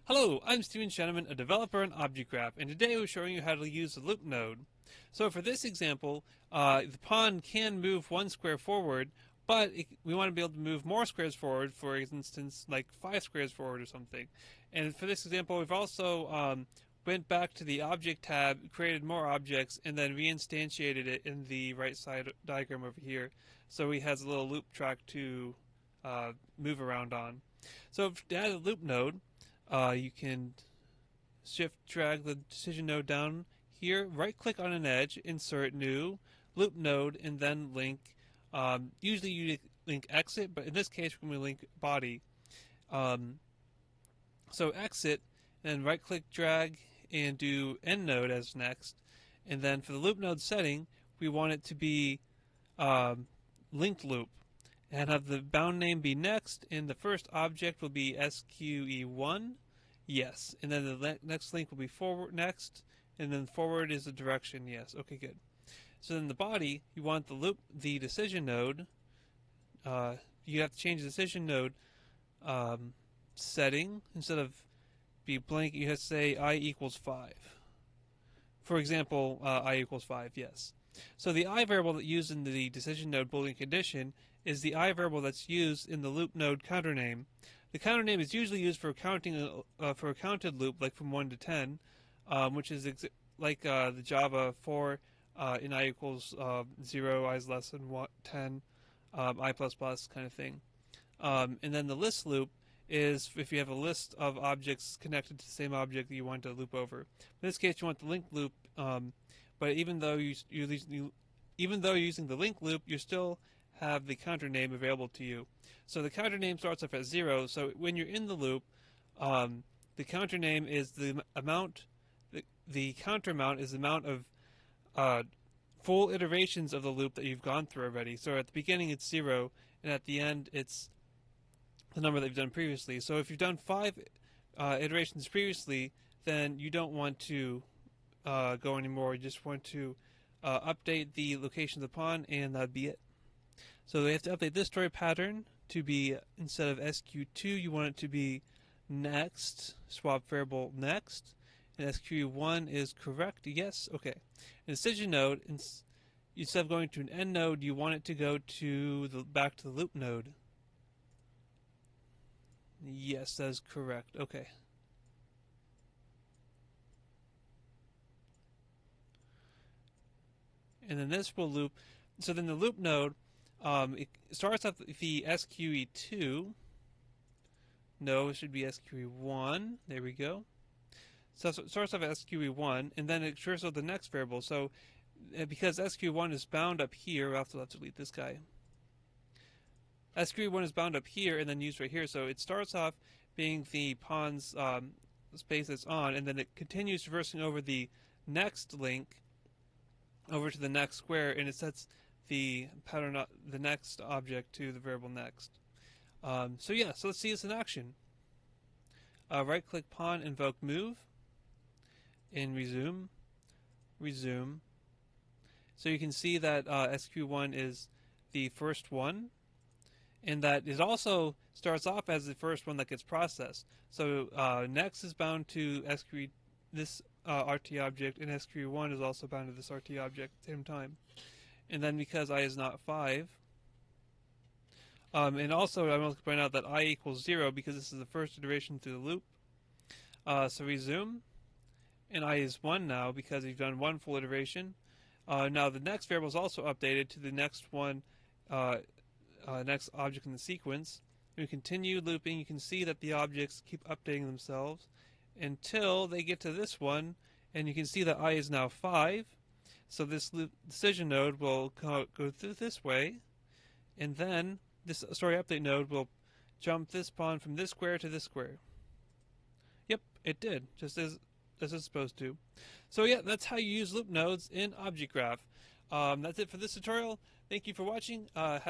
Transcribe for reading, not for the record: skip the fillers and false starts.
Hello, I'm Steven Sheneman, a developer in Objektgraph, and today we're showing you how to use the LoopNode. So for this example, the pawn can move one square forward, but we want to be able to move more squares forward, for instance, like 5 squares forward or something. And for this example, we've also went back to the Object tab, created more objects, and then reinstantiated it in the right side diagram over here. So we has a little loop track to move around on. So to add a LoopNode, you can shift drag the decision node down here, right click on an edge, insert new, loop node, and then link. Usually you link exit, but in this case we're going to link body. So exit, and right click drag and do end node as next. And then for the loop node setting, we want it to be linked loop. And have the bound name be next, and the first object will be SQE1, yes. And then the next link will be forward next, and then forward is the direction, yes. Okay, good. So then the body, you want the decision node. You have to change the decision node setting. Instead of be blank, you have to say I equals 5. For example, I equals 5, yes. So the I variable that used in the decision node Boolean condition is the I variable that's used in the loop node counter name. The counter name is usually used for counting for a counted loop, like from 1 to 10, which is like the Java for in I equals 0, I is less than 10, I plus plus kind of thing. And then the list loop is if you have a list of objects connected to the same object that you want to loop over. In this case, you want the linked loop, but even though you're using the linked loop, you still have the counter name available to you. So the counter name starts off at 0. So when you're in the loop, the counter name is the amount. The counter amount is the amount of full iterations of the loop that you've gone through already. So at the beginning it's 0, and at the end it's the number that you've done previously. So if you've done 5 iterations previously, then you don't want to go anymore. You just want to update the location of the pawn, and that'd be it. So they have to update this story pattern to be, instead of SQ2, you want it to be next, swap variable next, and SQ1 is correct, yes, okay. And decision node, instead of going to an end node, you want it to go to back to the loop node. Yes, that is correct, okay. And then this will loop, so then the loop node, it starts off with the SQE2. No, it should be SQE1. There we go. So it starts off at SQE1, and then it shows the next variable. So because SQE1 is bound up here, we'll have to delete this guy. SQE1 is bound up here and then used right here. So it starts off being the pawn's space that's on, and then it continues traversing over the next link over to the next square, and it sets the pattern, the next object to the variable next. So let's see this in action. Right click pawn, invoke move, and resume. So you can see that SQ1 is the first one, and that it also starts off as the first one that gets processed. So next is bound to this RT object, and SQ1 is also bound to this RT object at the same time. And then because I is not 5, and also I want to point out that I equals 0 because this is the first iteration through the loop. So resume, and I is 1 now because we've done 1 full iteration. Now the next variable is also updated to the next one, next object in the sequence. We continue looping. You can see that the objects keep updating themselves until they get to this one, and you can see that I is now 5. So this decision node will go through this way, and then this story update node will jump this pawn from this square to this square. Yep, it did, just as it's supposed to. So yeah, that's how you use loop nodes in Objektgraph. That's it for this tutorial. Thank you for watching. Have